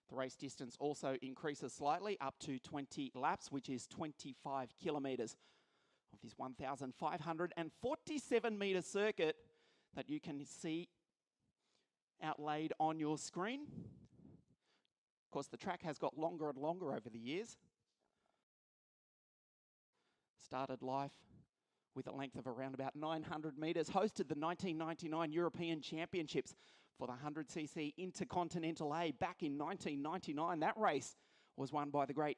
The race distance also increases slightly up to 20 laps, which is 25 kilometres of this 1,547 metre circuit that you can see outlaid on your screen. Of course, the track has got longer and longer over the years. Started life with a length of around about 900 metres, hosted the 1999 European Championships for the 100cc Intercontinental A back in 1999. That race was won by the great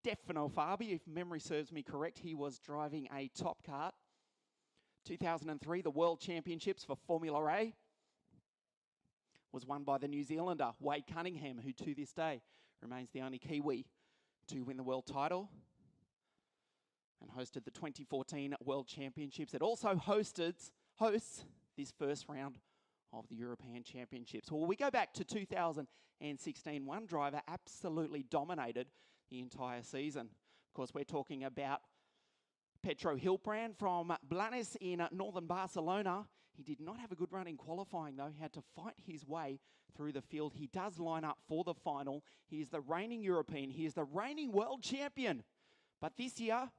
Stefano Fabi, if memory serves me correct. He was driving a top kart. 2003, the World Championships for Formula A was won by the New Zealander Wade Cunningham, who to this day remains the only Kiwi to win the world title, and hosted the 2014 World Championships. It also hosts this first round of the European Championships. Well, we go back to 2016. One driver absolutely dominated the entire season. Of course, we're talking about Pedro Hilbrand from Blanes in northern Barcelona. He did not have a good run in qualifying, though. He had to fight his way through the field. He does line up for the final. He is the reigning European. He is the reigning world champion. But this year,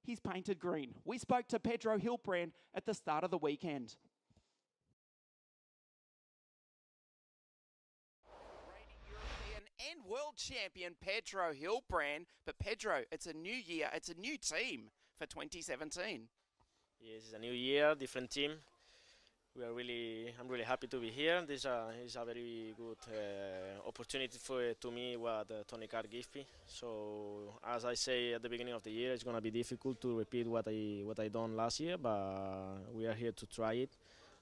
he's painted green. We spoke to Pedro Hilbrand at the start of the weekend. Reigning European and world champion Pedro Hilbrand. But Pedro, it's a new year. It's a new team for 2017. Yes, it's a new year, different team. I'm really happy to be here. This is a very good opportunity to me what Tony Kart gave me. So as I say at the beginning of the year, it's going to be difficult to repeat what I done last year, but we are here to try it.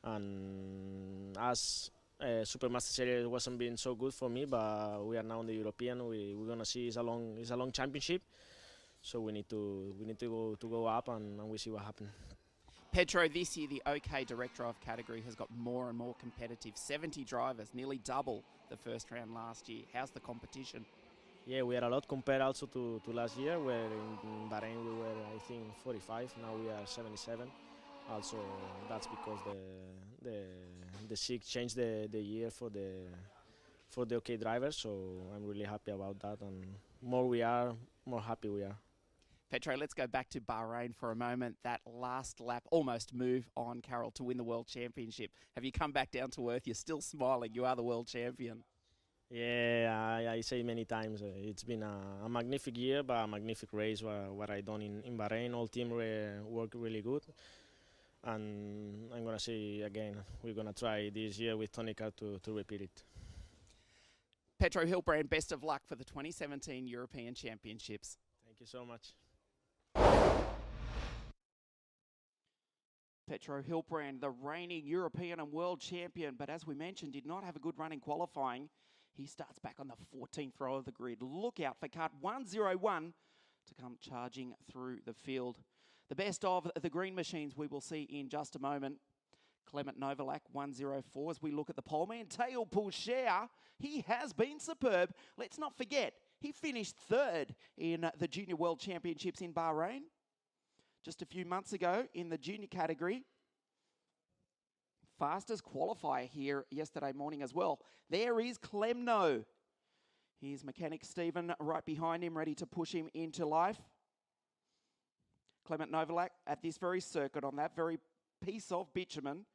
And as Supermaster Series wasn't being so good for me, but we are now in the European. We're going to see it's a long championship, so we need to go up and we see what happens. Pedro, this year the OK Direct Drive category has got more and more competitive. 70 drivers, nearly double the first round last year. How's the competition? Yeah, we are a lot compared also to last year, where in Bahrain we were, I think, 45. Now we are 77. Also, that's because the SIG changed the year for the OK drivers. So I'm really happy about that. And more we are, more happy we are. Pedro, let's go back to Bahrain for a moment. That last lap almost move on Carroll to win the World Championship. Have you come back down to earth? You're still smiling. You are the world champion. Yeah, I say many times, it's been a magnificent year, but a magnificent race, what I done in Bahrain. All team worked really good. And I'm going to say again, we're going to try this year with Tony Kart to repeat it. Pedro Hilbrand, best of luck for the 2017 European Championships. Thank you so much. Pedro Hilbrand, the reigning European and world champion, but as we mentioned, did not have a good run in qualifying. He starts back on the 14th row of the grid. Look out for Kart 101 to come charging through the field. The best of the green machines we will see in just a moment. Clement Novalak, 104. As we look at the poleman, Teo Pulcher, he has been superb. Let's not forget, he finished third in the Junior World Championships in Bahrain just a few months ago in the junior category. Fastest qualifier here yesterday morning as well. There is Clemno. Here's mechanic Stephen right behind him, ready to push him into life. Clement Novalak at this very circuit on that very piece of bitumen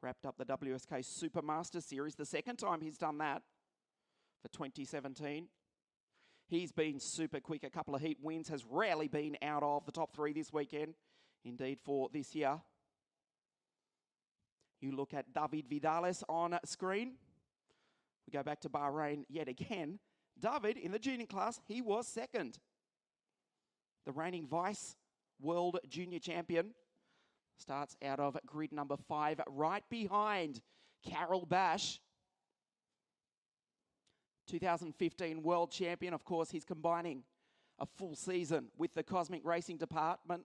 wrapped up the WSK Supermaster Series. The second time he's done that for 2017. He's been super quick. A couple of heat wins, has rarely been out of the top three this weekend. Indeed, for this year. You look at David Vidales on screen. We go back to Bahrain yet again. David, in the junior class, he was second. The reigning vice world junior champion starts out of grid number 5, right behind Carol Bash. 2015 world champion. Of course, he's combining a full season with the Cosmic Racing Department,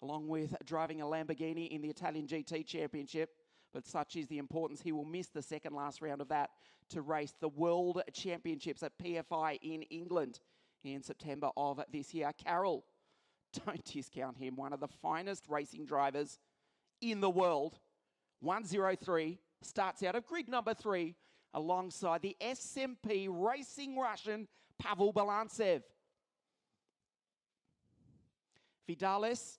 along with driving a Lamborghini in the Italian GT Championship. But such is the importance, he will miss the second last round of that to race the World Championships at PFI in England in September of this year. Carroll, don't discount him, one of the finest racing drivers in the world. 103, starts out of grid number 3, alongside the SMP Racing Russian Pavel Balantsev. Vidalis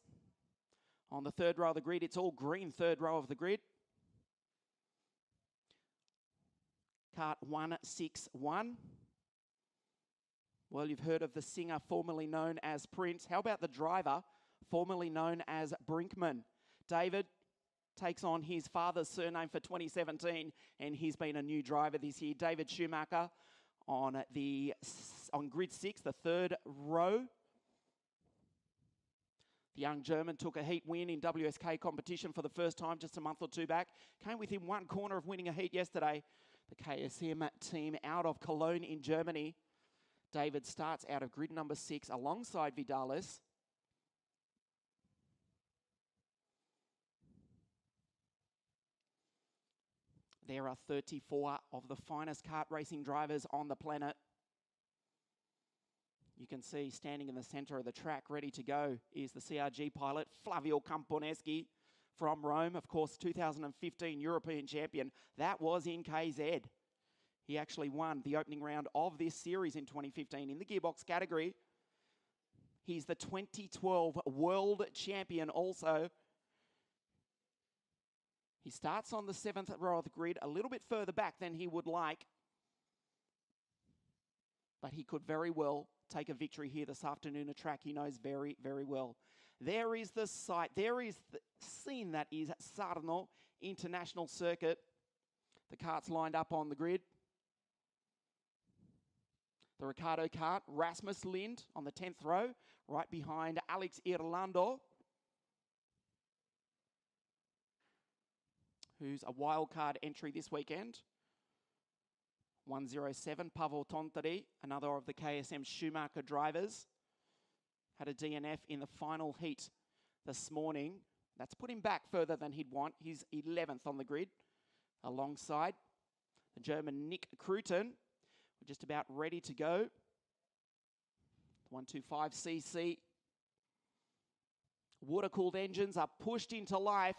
on the third row of the grid. It's all green third row of the grid. Kart 161. Well, you've heard of the singer formerly known as Prince. How about the driver formerly known as Brinkman? David takes on his father's surname for 2017, and he's been a new driver this year. David Schumacher on grid 6, the third row. The young German took a heat win in WSK competition for the first time just a month or two back. Came within one corner of winning a heat yesterday. The KSM team out of Cologne in Germany. David starts out of grid number 6 alongside Vidalis. There are 34 of the finest kart racing drivers on the planet. You can see standing in the centre of the track, ready to go, is the CRG pilot, Flavio Camponeschi from Rome. Of course, 2015 European champion. That was in KZ. He actually won the opening round of this series in 2015 in the gearbox category. He's the 2012 world champion also. He starts on the 7th row of the grid, a little bit further back than he would like. But he could very well take a victory here this afternoon, a track he knows very, very well. There is the site, there is the scene that is Sarno International Circuit. The karts lined up on the grid. The Ricardo kart, Rasmus Lind on the 10th row, right behind Alex Irlando, who's a wildcard entry this weekend. 107, Pavel Tontari, another of the KSM Schumacher drivers, had a DNF in the final heat this morning. That's put him back further than he'd want. He's 11th on the grid, alongside the German Nick Cruton. We're just about ready to go. 125cc water-cooled engines are pushed into life,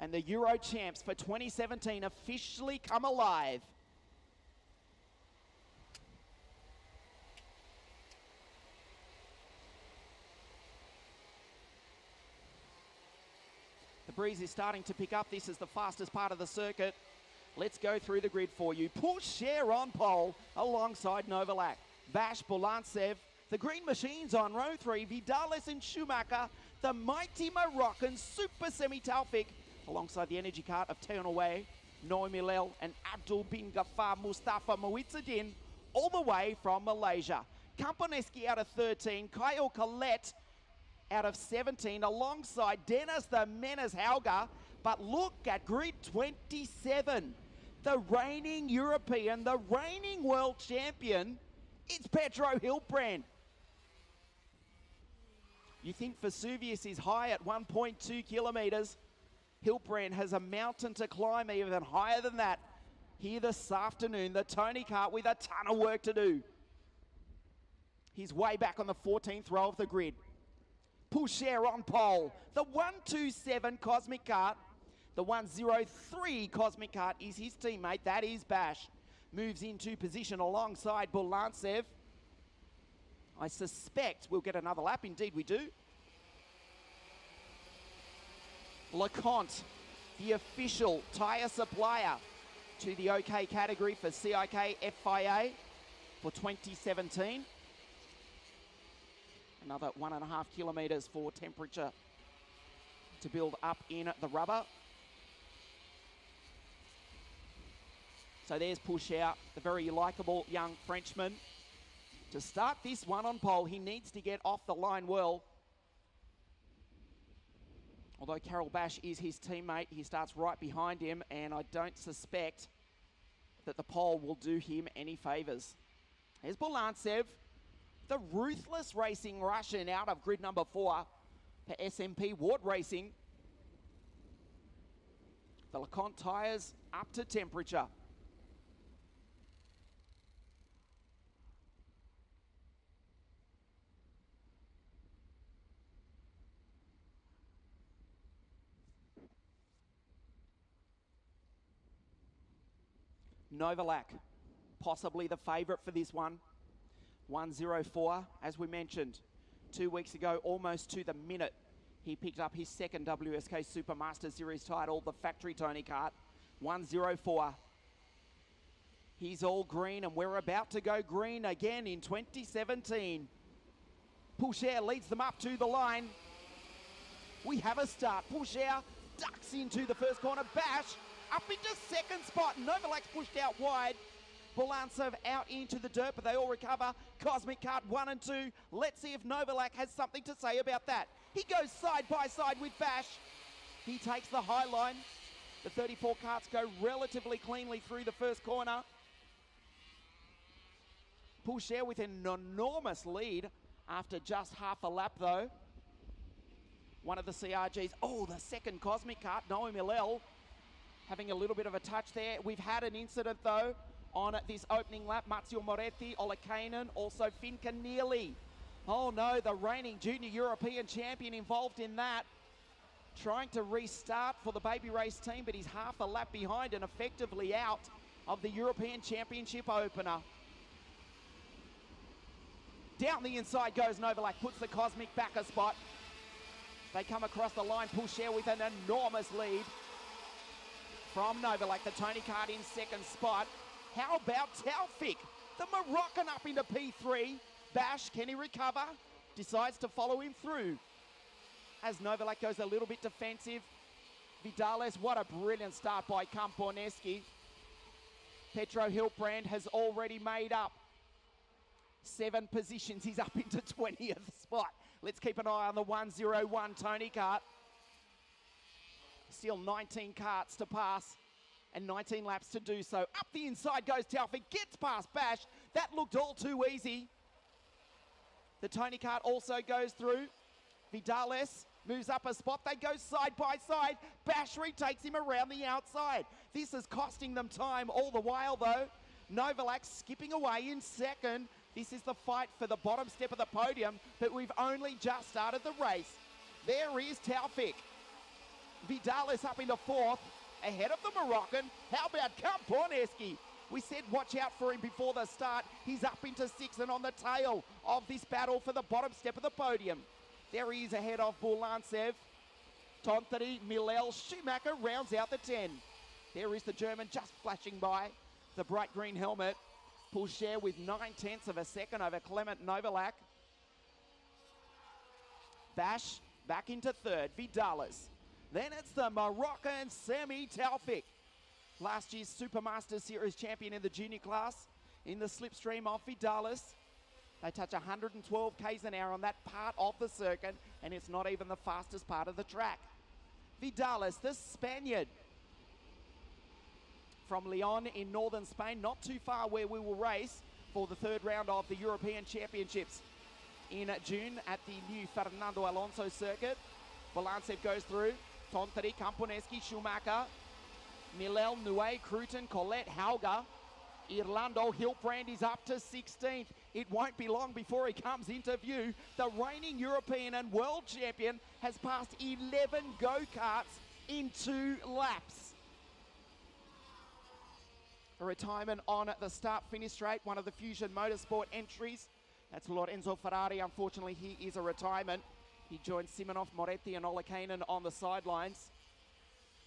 and the Euro champs for 2017 officially come alive. The breeze is starting to pick up. This is the fastest part of the circuit. Let's go through the grid for you. Pourchaire on pole alongside Novalak. Bash Bolantsev. The Green Machines on row 3. Vidalis and Schumacher. The mighty Moroccan Super Semi Taufik alongside the energy kart of Teonaway, Noam Milel and Abdul bin Ghaffar Mustafa Muizzadin, all the way from Malaysia. Camponeschi out of 13. Kyle Collette out of 17 alongside Dennis the Menace Hauger. But look at grid 27. The reigning European, the reigning world champion, it's Petro Hilbrand. You think Vesuvius is high at 1.2 kilometres. Hilbrand has a mountain to climb even higher than that. Here this afternoon, the Tony Kart with a ton of work to do. He's way back on the 14th row of the grid. Pourchaire on pole. The 127 Cosmic Kart. The 103 Cosmic Kart is his teammate. That is Bash. Moves into position alongside Bolantsev. I suspect we'll get another lap. Indeed we do. LeConte, the official tyre supplier to the OK category for CIK FIA for 2017. Another 1.5 kilometres for temperature to build up in the rubber. So there's Pourchaire, the very likeable young Frenchman. To start this one on pole, he needs to get off the line well. Although Carol Bash is his teammate, he starts right behind him, and I don't suspect that the pole will do him any favours. Here's Bolantsev, the ruthless racing Russian out of grid number 4 for SMP Ward Racing. The LeConte tyres up to temperature. Novalak, possibly the favourite for this one. 104, as we mentioned, 2 weeks ago, almost to the minute. He picked up his second WSK Supermaster Series title, the factory Tony Kart. 104. He's all green, and we're about to go green again in 2017. Poucher leads them up to the line. We have a start. Poucher ducks into the first corner. Bash up into second spot. Novalak's pushed out wide. Bulantsev out into the dirt, but they all recover. Cosmic Kart 1 and 2. Let's see if Novalak has something to say about that. He goes side by side with Bash. He takes the high line. The 34 karts go relatively cleanly through the first corner. Poucher with an enormous lead after just half a lap though. One of the CRGs, oh, the second Cosmic Kart, Noe Milel, having a little bit of a touch there. We've had an incident though on this opening lap. Marzio Moretti, Olekainen, also Finca Neely. Oh no, the reigning junior European champion involved in that. Trying to restart for the baby race team, but he's half a lap behind and effectively out of the European Championship opener. Down the inside goes Novalak, puts the Cosmic back a spot. They come across the line, Poucher with an enormous lead from Novalak. The Tony Kart in second spot. How about Taufik? The Moroccan up into P3. Bash, can he recover? Decides to follow him through. As Novalak goes a little bit defensive. Vidales, what a brilliant start by Kamporneski. Petro Hiltbrand has already made up 7 positions. He's up into 20th spot. Let's keep an eye on the 101 Tony Kart. Still 19 karts to pass and 19 laps to do so. Up the inside goes Taufik, gets past Bash. That looked all too easy. The Tony Kart also goes through. Vidales moves up a spot. They go side by side. Bash retakes him around the outside. This is costing them time all the while though. Novalak skipping away in second. This is the fight for the bottom step of the podium, but we've only just started the race. There is Taufik. Vidales up into fourth, ahead of the Moroccan. How about Kamporneski? We said watch out for him before the start. He's up into sixth and on the tail of this battle for the bottom step of the podium. There he is ahead of Bulantsev. Tontori, Milel, Schumacher rounds out the 10. There is the German just flashing by, the bright green helmet. Poucher with 9/10 of a second over Clement Novalak. Bash back into third, Vidales. Then it's the Moroccan Semi Taufik. Last year's Supermaster Series champion in the junior class in the slipstream of Vidales. They touch 112 k's an hour on that part of the circuit, and it's not even the fastest part of the track. Vidales, the Spaniard, from Leon in northern Spain, not too far where we will race for the third round of the European Championships in June at the new Fernando Alonso circuit. Bulantsev goes through. Tontori, Kamporneski, Schumacher, Milel, Nue, Cruton, Colette, Hauger. Irlando Hiltbrand is up to 16th. It won't be long before he comes into view. The reigning European and world champion has passed 11 go-karts in 2 laps. A retirement on the start-finish straight, one of the Fusion Motorsport entries. That's Lorenzo Ferrari. Unfortunately, he is a retirement. He joins Simonov, Moretti and Olekainen on the sidelines.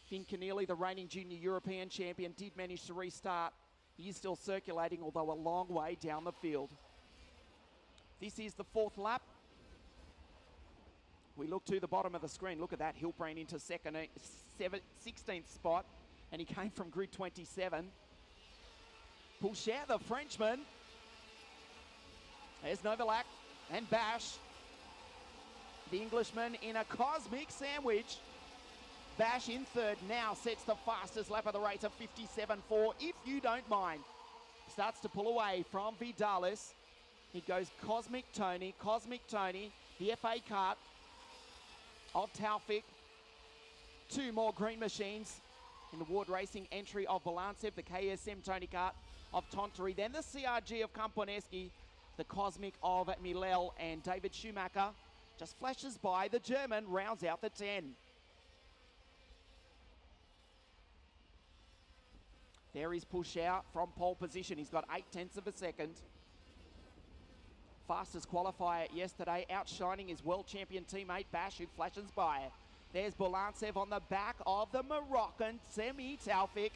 Finn Keneally, the reigning junior European champion, did manage to restart. He is still circulating, although a long way down the field. This is the 4th lap. We look to the bottom of the screen. Look at that. Hiltbrand into 16th spot, and he came from grid 27. Poucher, the Frenchman. There's Novalak and Bash. The Englishman in a cosmic sandwich. Bash in third now sets the fastest lap of the race of 57.4, if you don't mind. Starts to pull away from Vidales. He goes Cosmic Tony, the FA Kart of Taufik. 2 more green machines in the Ward Racing entry of Bulantsev, the KSM Tony Kart of Tontori, then the CRG of Kamporneski, the Cosmic of Milel, and David Schumacher just flashes by. The German rounds out the 10. There is push out from pole position. He's got 0.8 of a second. Fastest qualifier yesterday, outshining his world champion teammate Bash, who flashes by. There's Bolantsev on the back of the Moroccan Semi Taufik.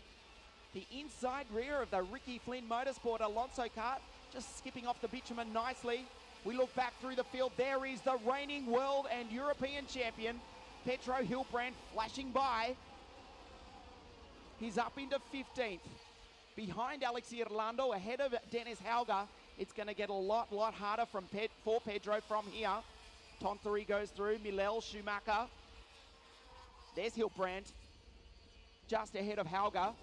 The inside rear of the Ricky Flynn Motorsport Alonso Kart, just skipping off the bitumen nicely. We look back through the field. There is the reigning world and European champion, Pedro Hilbrand, flashing by. He's up into 15th. Behind Alex Irlando, ahead of Dennis Hauger. It's going to get a lot harder for Pedro from here. Tontori goes through, Milel, Schumacher. There's Hilbrand, just ahead of Hauger.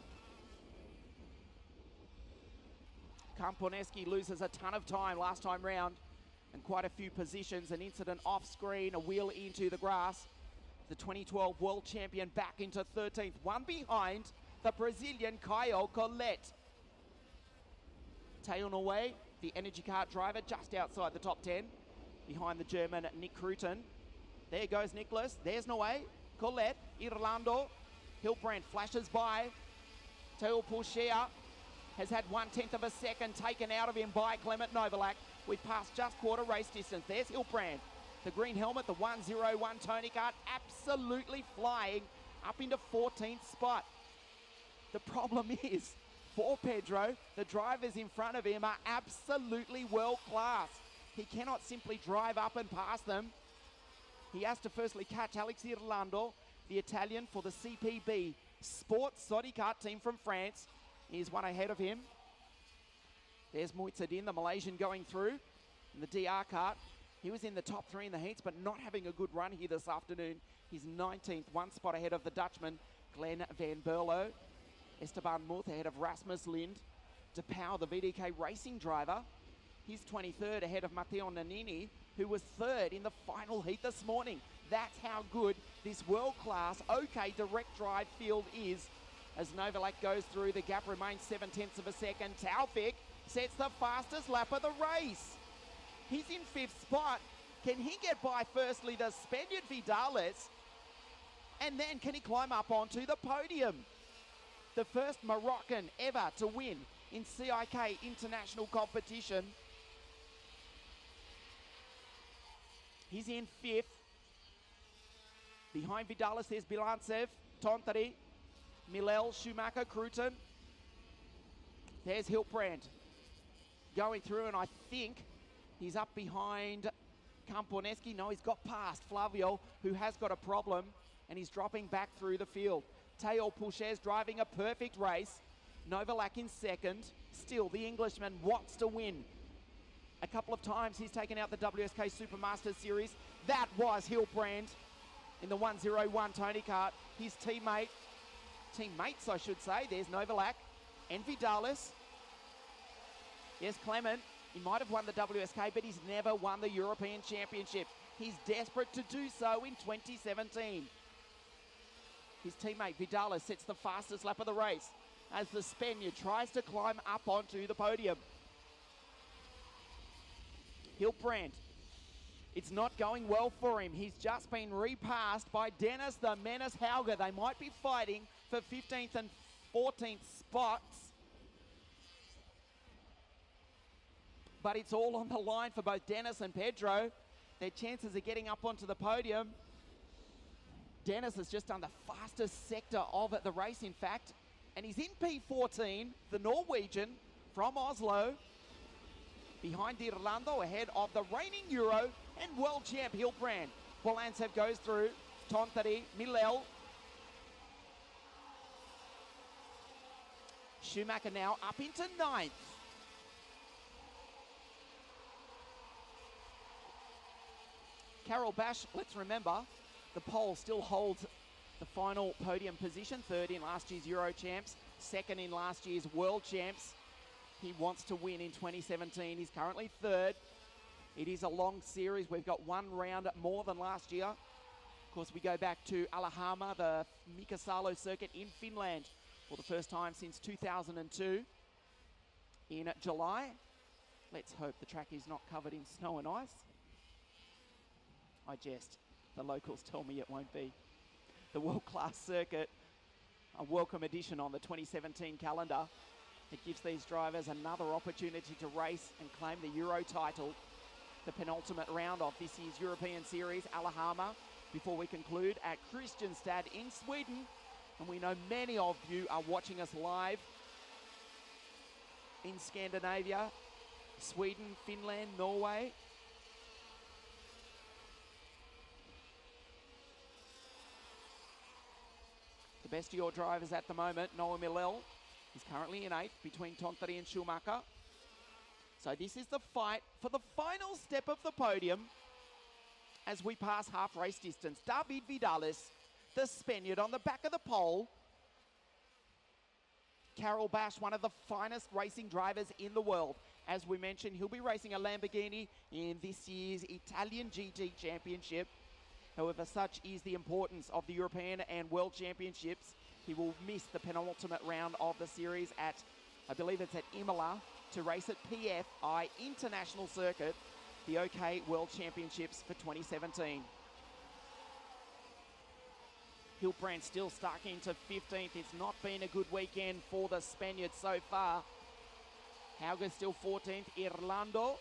Kamponeski loses a ton of time last time round and quite a few positions. An incident off screen, a wheel into the grass. The 2012 world champion back into 13th, one behind the Brazilian Caio Colette. Teo Norway, the energy kart driver, just outside the top 10, behind the German Nick Cruton. There goes Nicholas, there's Norway, Colette, Irlando, Hilbrand flashes by. Teo Pulshia has had 1/10 of a second taken out of him by Clement Novalak. We've passed just quarter race distance. There's Hilbrand, the green helmet, the 101 Tony Kart, absolutely flying up into 14th spot. The problem is, for Pedro, the drivers in front of him are absolutely world class. He cannot simply drive up and pass them. He has to firstly catch Alex Irlando, the Italian for the CPB Sports Sodi Kart team from France. He's one ahead of him. There's Muizzadin, the Malaysian, going through in the DR kart. He was in the top 3 in the heats, but not having a good run here this afternoon. He's 19th, one spot ahead of the Dutchman, Glenn van Berlo. Esteban Muth ahead of Rasmus Lind. De Pauw, the VDK racing driver. He's 23rd ahead of Matteo Nannini, who was 3rd in the final heat this morning. That's how good this world-class, OK direct drive field is. As Novalak goes through, the gap remains 0.7 of a second. Taufik sets the fastest lap of the race. He's in 5th spot. Can he get by firstly the Spaniard Vidales? And then can he climb up onto the podium? The first Moroccan ever to win in CIK international competition. He's in 5th. Behind Vidales, there's Bilantsev, Tontori, Milel, Schumacher, Cruton. There's Hilbrand going through, and I think he's up behind Kamponeski. No, he's got past Flavio, who has got a problem, and he's dropping back through the field. Teo Pulcher's driving a perfect race. Novalak in 2nd. Still, the Englishman wants to win. A couple of times he's taken out the WSK Supermasters Series. That was Hilbrand in the 101 Tony Kart. His teammates I should say, there's Novalak and Vidales. Yes, Clement, he might have won the WSK, but he's never won the European Championship. He's desperate to do so in 2017. His teammate Vidales sets the fastest lap of the race as the Spaniard tries to climb up onto the podium. Hilbrand, it's not going well for him. He's just been repassed by Dennis the Menace Hauger. They might be fighting for 15th and 14th spots. But it's all on the line for both Dennis and Pedro. Their chances of getting up onto the podium. Dennis has just done the fastest sector of the race, in fact. And he's in P14, the Norwegian from Oslo. Behind Irlando, ahead of the reigning Euro and world champ Hilbrand. Bolantsev goes through. Tontori, Milel. Schumacher now up into 9th. Carol Bash, let's remember, the pole still holds the final podium position. 3rd in last year's Euro champs, 2nd in last year's world champs. He wants to win in 2017. He's currently 3rd. It is a long series. We've got one round more than last year. Of course, we go back to Alahama, the Mikasalo circuit in Finland for the first time since 2002 in July. Let's hope the track is not covered in snow and ice. I jest. The locals tell me it won't be. The world-class circuit a welcome addition on the 2017 calendar. It gives these drivers another opportunity to race and claim the Euro title. The penultimate round of this year's European Series, Alahama, before we conclude at Kristianstad in Sweden. And we know many of you are watching us live in Scandinavia, Sweden, Finland, Norway. The best of your drivers at the moment, Noah Millell, is currently in 8th between Tontteri and Schumacher. So this is the fight for the final step of the podium as we pass half race distance. David Vidalis, the Spaniard, on the back of the pole. Carol Bash, one of the finest racing drivers in the world. As we mentioned, he'll be racing a Lamborghini in this year's Italian GT Championship. However, such is the importance of the European and World Championships. He will miss the penultimate round of the series at, I believe it's at Imola, to race at PFI International Circuit, the OK World Championships for 2017. Hilbrand still stuck into 15th. It's not been a good weekend for the Spaniards so far. Hauger still 14th. Irlando,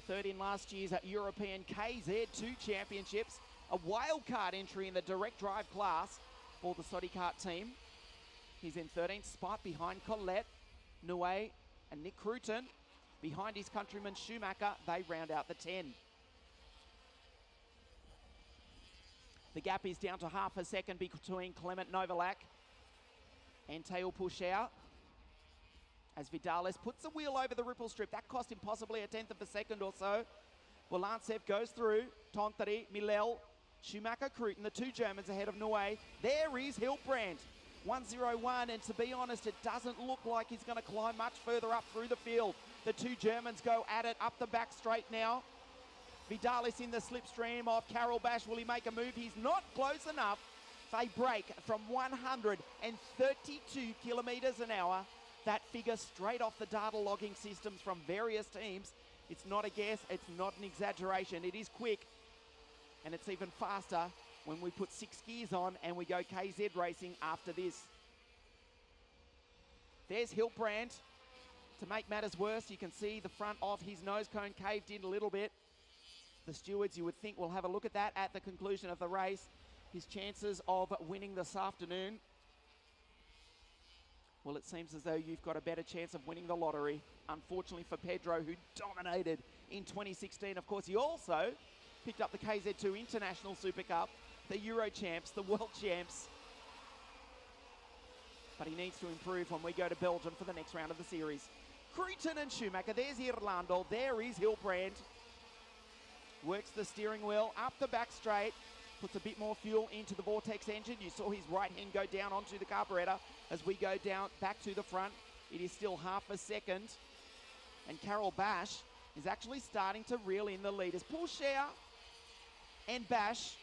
third in last year's European KZ2 Championships. A wildcard entry in the direct drive class for the Sodi Kart team. He's in 13th spot behind Colette, Nue and Nick Cruton. Behind his countryman Schumacher, they round out the 10. The gap is down to half a second between Clement Novalak and Teo Pucher. As Vidalis puts the wheel over the ripple strip, that cost him possibly a 10th of a second or so. Volantsev goes through. Tontteri, Millell, Schumacher, Cruton, the two Germans ahead of Nue. There is Hilbrand, 101, and to be honest, it doesn't look like he's going to climb much further up through the field. The two Germans go at it up the back straight now. Vidalis in the slipstream of Carol Bash. Will he make a move? He's not close enough. They break from 132 kilometres an hour. That figure straight off the data logging systems from various teams. It's not a guess. It's not an exaggeration. It is quick. And it's even faster when we put 6 gears on and we go KZ racing after this. There's Hilbrand. To make matters worse, you can see the front of his nose cone caved in a little bit. The stewards, you would think, will have a look at that at the conclusion of the race. His chances of winning this afternoon. Well, it seems as though you've got a better chance of winning the lottery. Unfortunately for Pedro, who dominated in 2016. Of course, he also picked up the KZ2 International Super Cup, the Euro champs, the world champs. But he needs to improve when we go to Belgium for the next round of the series. Cruton and Schumacher. There's Irlando. There is Hilbrand. Works the steering wheel up the back straight. Puts a bit more fuel into the Vortex engine. You saw his right hand go down onto the carburetor as we go down back to the front. It is still half a second. And Carol Bash is actually starting to reel in the leaders. Pucher and Bash.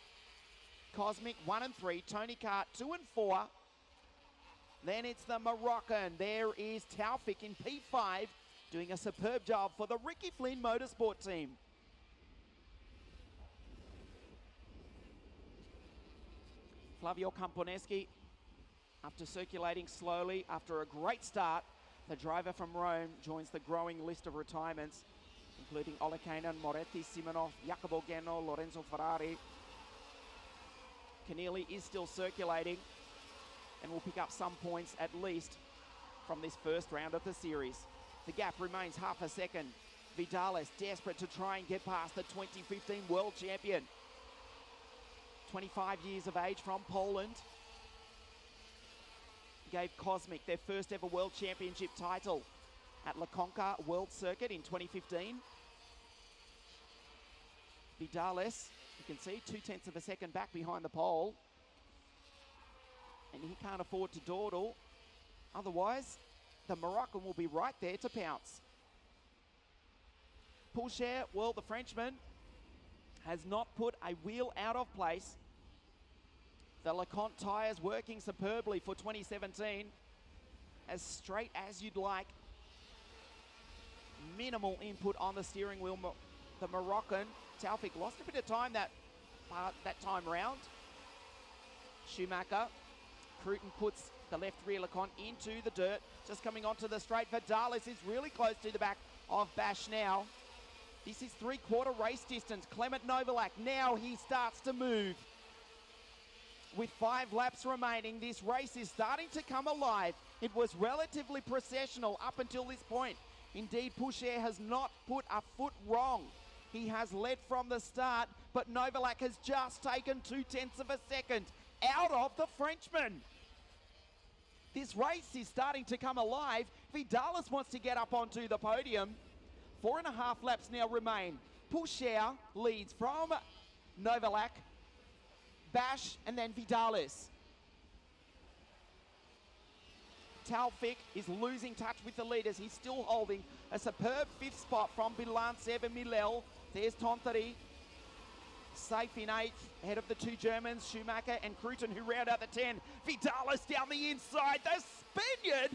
Cosmic 1 and 3. Tony Kart 2 and 4. Then it's the Moroccan. There is Taufik in P5 doing a superb job for the Ricky Flynn Motorsport team. Flavio Camponeschi, after circulating slowly after a great start, the driver from Rome joins the growing list of retirements, including Olekainen, Moretti, Simonov, Jacopo Genno, Lorenzo Ferrari. Keneally is still circulating and will pick up some points at least from this first round of the series. The gap remains half a second. Vidalis desperate to try and get past the 2015 world champion. 25 years of age from Poland. Gave Cosmic their first ever world championship title at La Conca World Circuit in 2015. Vidalis, you can see 0.2 of a second back behind the pole. And he can't afford to dawdle. Otherwise, the Moroccan will be right there to pounce. Pucher, well, the Frenchman has not put a wheel out of place. The LeConte tyres working superbly for 2017. As straight as you'd like. Minimal input on the steering wheel. The Moroccan, Taufik, lost a bit of time that time round. Schumacher, Cruton puts the left rear Lecon into the dirt. Just coming onto the straight. Vidalis is really close to the back of Bash now. This is three-quarter race distance. Clement Novalak, now he starts to move. With 5 laps remaining, this race is starting to come alive. It was relatively processional up until this point. Indeed, Pusher has not put a foot wrong. He has led from the start, but Novalak has just taken 0.2 of a second out of the Frenchman. This race is starting to come alive. Vidalis wants to get up onto the podium. 4.5 laps now remain. Pusher leads from Novalak, Bash, and then Vidalis. Taufik is losing touch with the leaders. He's still holding a superb 5th spot from Bilancev and Milel. There's Tontari, safe in 8th, ahead of the 2 Germans, Schumacher and Cruton, who round out the 10. Vidalis down the inside. The Spaniard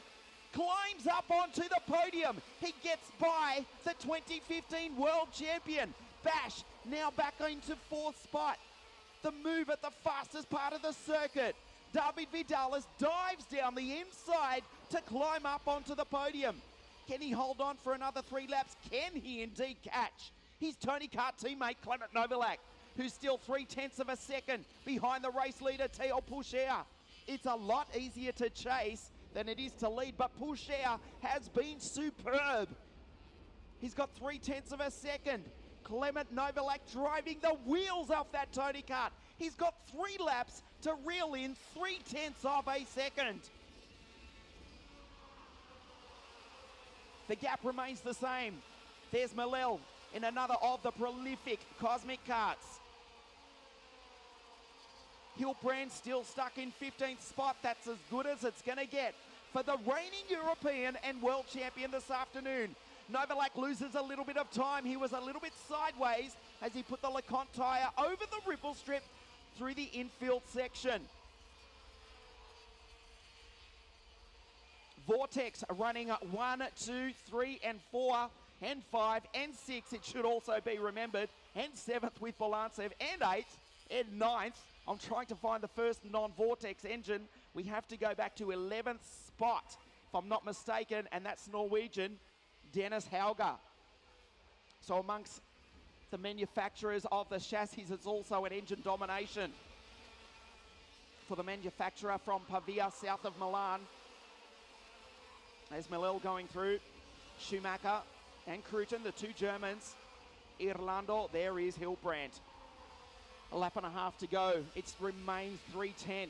climbs up onto the podium. He gets by the 2015 world champion. Bash now back into 4th spot. The move at the fastest part of the circuit. David Vidalis dives down the inside to climb up onto the podium. Can he hold on for another 3 laps? Can he indeed catch his Tony Kart teammate Clement Novalak, who's still 0.3 of a second behind the race leader Théo Pourchaire? It's a lot easier to chase than it is to lead, but Pourchaire has been superb. He's got 0.3 of a second. Clement Novalak driving the wheels off that Tony Kart. He's got 3 laps to reel in 0.3 of a second. The gap remains the same. There's Milel in another of the prolific Cosmic Karts. Hilbrand still stuck in 15th spot. That's as good as it's going to get for the reigning European and world champion this afternoon. Novalak loses a little bit of time. He was a little bit sideways as he put the LeConte tyre over the ripple strip through the infield section. Vortex running 1, 2, 3, and 4, and 5, and 6. It should also be remembered. And 7th with Bilancev, and 8th, and 9th. I'm trying to find the first non-Vortex engine. We have to go back to 11th spot, if I'm not mistaken, and that's Norwegian Dennis Hauger. So amongst the manufacturers of the chassis, it's also an engine domination for the manufacturer from Pavia, south of Milan. There's Milel going through, Schumacher and Cruton, the 2 Germans. Irlando, there is Hilbrand. A lap and a half to go. It remains 0.3.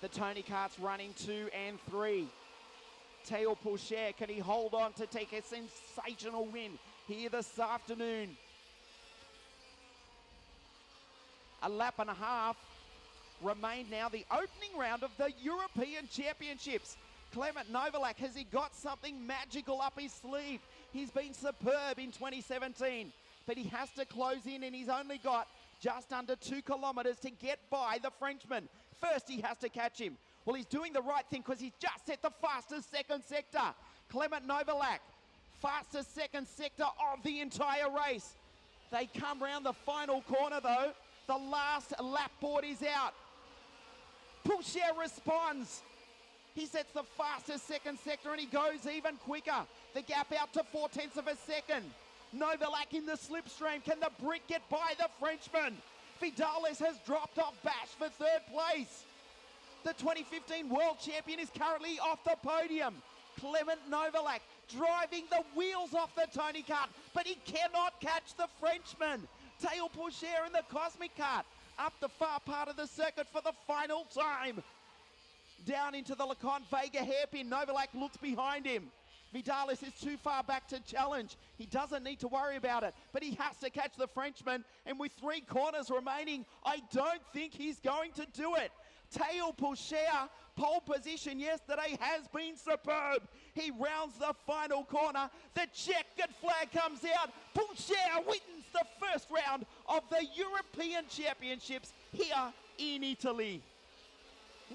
The Tony Kart's running 2 and 3. Théo Pourchaire, can he hold on to take a sensational win here this afternoon? A lap and a half remain now. The opening round of the European Championships. Clement Novalak, has he got something magical up his sleeve? He's been superb in 2017, but he has to close in, and he's only got just under 2 kilometres to get by the Frenchman. First, he has to catch him. Well, he's doing the right thing because he's just set the fastest second sector. Clement Novalak, fastest second sector of the entire race. They come round the final corner, though. The last lap board is out. Pourchaire responds. He sets the fastest second sector, and he goes even quicker. The gap out to 0.4 of a second. Novalak in the slipstream. Can the Brit get by the Frenchman? Vidalis has dropped off Bash for 3rd place. The 2015 world champion is currently off the podium. Clement Novalak driving the wheels off the Tony Kart, but he cannot catch the Frenchman. Théo Pourchaire in the Cosmic Kart up the far part of the circuit for the final time. Down into the LeConte Vega hairpin. Novalak looks behind him. Vidalis is too far back to challenge. He doesn't need to worry about it, but he has to catch the Frenchman, and with 3 corners remaining, I don't think he's going to do it. Théo Pourchaire, pole position yesterday, has been superb. He rounds the final corner. The checkered flag comes out. Pourchaire wins the first round of the European Championships here in Italy.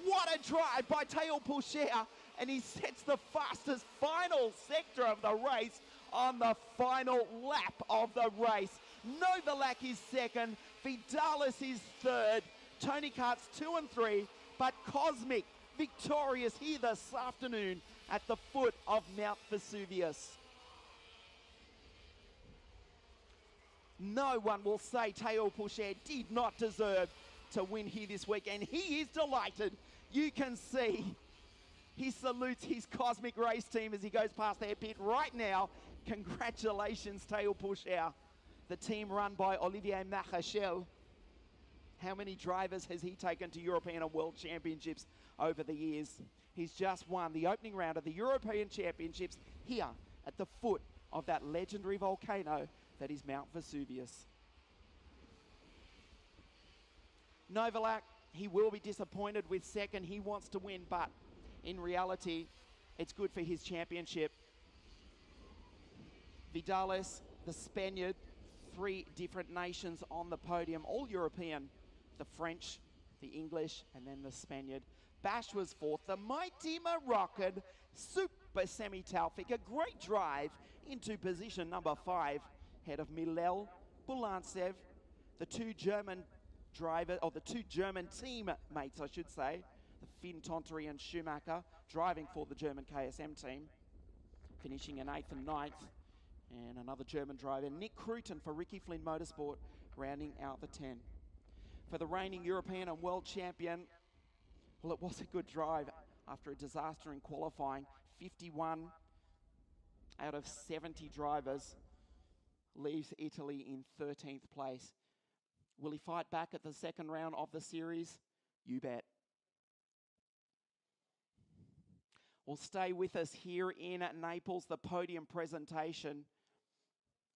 What a drive by Théo Pourchaire, and he sets the fastest final sector of the race on the final lap of the race. Novalak is 2nd, Vidalis is 3rd, Tony Kart's 2 and 3, but Cosmic, victorious here this afternoon at the foot of Mount Vesuvius. No one will say Teo Pourchaire did not deserve to win here this week, and he is delighted. You can see he salutes his Cosmic Race team as he goes past their pit right now. Congratulations, Teo Pourchaire. The team run by Olivier Machachel. How many drivers has he taken to European and World Championships over the years? He's just won the opening round of the European Championships here at the foot of that legendary volcano that is Mount Vesuvius. Novalak, he will be disappointed with second. He wants to win, but in reality, it's good for his championship. Vidales, the Spaniard, 3 different nations on the podium, all European. The French, the English, and then the Spaniard. Bash was fourth. The mighty Moroccan Super Semi Taufik, a great drive into position number 5, ahead of Milel Bulantsev, the 2 German drivers, or the 2 German teammates, I should say, the Finn Tontori and Schumacher, driving for the German KSM team, finishing in 8th and 9th, and another German driver, Nick Cruton for Ricky Flynn Motorsport, rounding out the 10. For the reigning European and World Champion, well, it was a good drive after a disaster in qualifying. 51 out of 70 drivers leaves Italy in 13th place. Will he fight back at the second round of the series? You bet. Well, stay with us here in Naples, the podium presentation.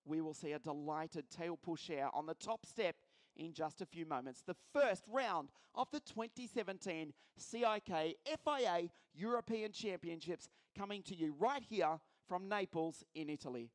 We will see a delighted Teo Pourchaire on the top step in just a few moments. The first round of the 2017 CIK FIA European Championships coming to you right here from Naples in Italy.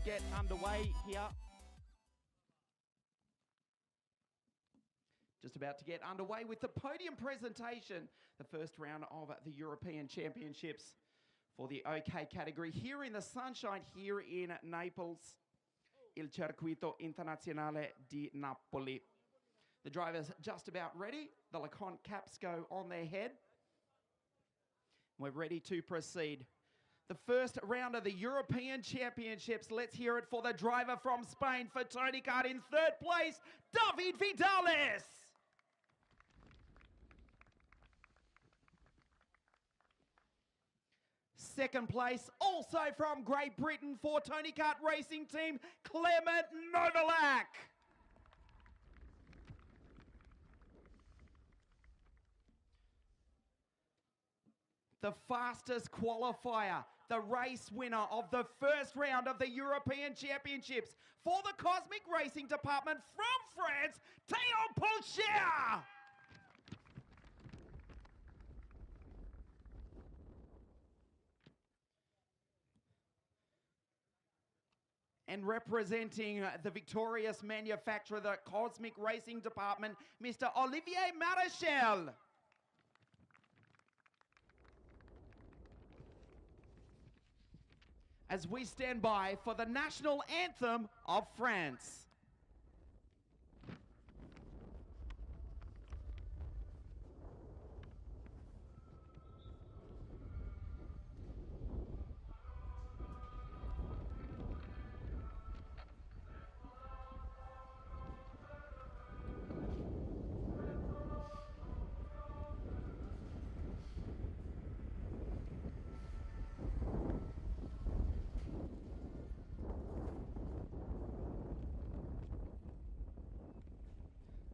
get underway here. Just about to get underway with the podium presentation. The first round of the European Championships for the OK category here in the sunshine here in Naples. Il Circuito Internazionale di Napoli. The drivers just about ready. The LeConte caps go on their head. We're ready to proceed. The first round of the European Championships. Let's hear it for the driver from Spain for Tony Kart in third place, David Vidales. Second place, also from Great Britain for Tony Kart Racing Team, Clement Novalak. The fastest qualifier, the race winner of the first round of the European Championships for the Cosmic Racing Department from France, Théo Poucher. And representing the victorious manufacturer, the Cosmic Racing Department, Mr. Olivier Marechal. As we stand by for the national anthem of France.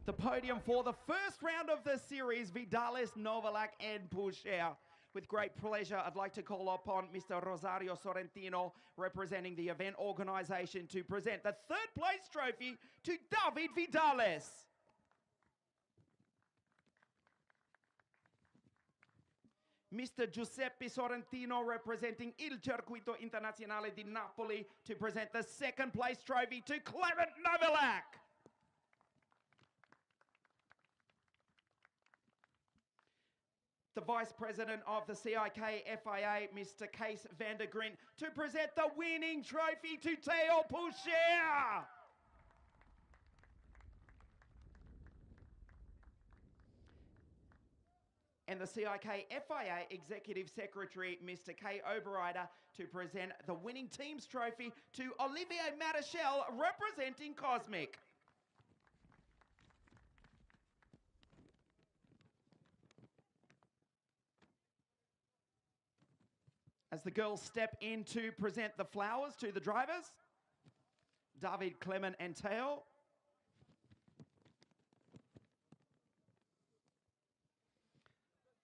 The podium for the first round of the series, Vidales, Novalak and Poucher. With great pleasure, I'd like to call upon Mr. Rosario Sorrentino, representing the event organisation, to present the third place trophy to David Vidales. Mr. Giuseppe Sorrentino, representing Il Circuito Internazionale di Napoli, to present the second place trophy to Clement Novalak. The Vice President of the CIK FIA, Mr. Kees van der Grint, to present the winning trophy to Théo Poucher. And the CIK FIA Executive Secretary, Mr. Kay Oberreiter, to present the winning team's trophy to Olivier Marechal, representing Cosmic. As the girls step in to present the flowers to the drivers, David, Clement and Théo.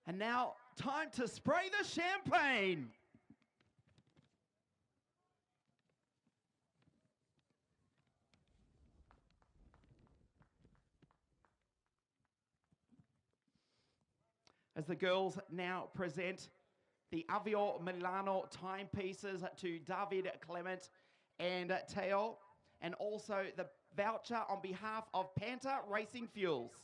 And now, time to spray the champagne. As the girls now present the Avio Milano timepieces to David, Clement and Théo, and also the voucher on behalf of Panta Racing Fuels.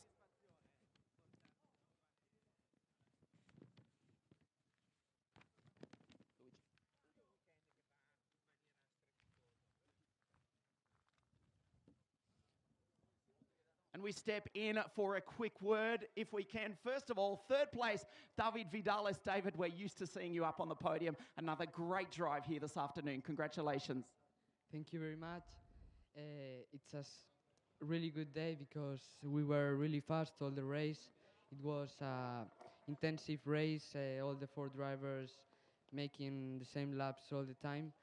And we step in for a quick word, if we can. First of all, third place, David Vidales. David, we're used to seeing you up on the podium. Another great drive here this afternoon. Congratulations. Thank you very much. It's a really good day because we were really fast all the race. It was an intensive race, all the four drivers making the same laps all the time.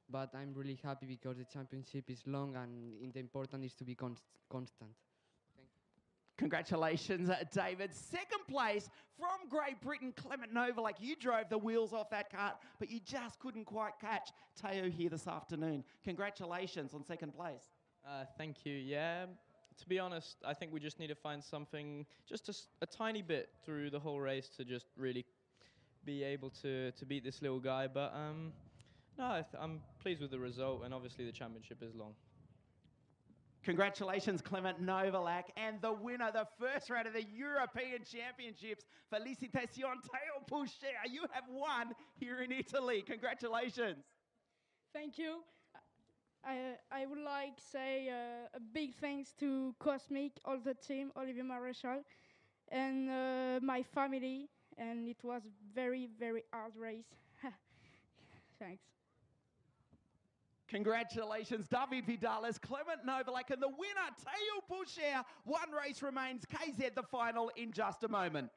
But I'm really happy because the championship is long and the important is to be constant. Congratulations, David. Second place from Great Britain, Clement Novalak. You drove the wheels off that kart, but you just couldn't quite catch Théo here this afternoon. Congratulations on second place. Thank you. Yeah, to be honest, I think we just need to find something, just a tiny bit through the whole race to just really be able to beat this little guy. But No, I'm pleased with the result, and obviously the championship is long. Congratulations, Clement Novalak, and the winner, the first round of the European Championships. Felicitación, Teo Pucher. You have won here in Italy. Congratulations. Thank you. I would like to say a big thanks to Cosmic, all the team, Olivier Maréchal, and my family. And it was very, very hard race. Thanks. Congratulations, David Vidales, Clement Novalak, and the winner, Teo Pucher. One race remains. KZ the final in just a moment.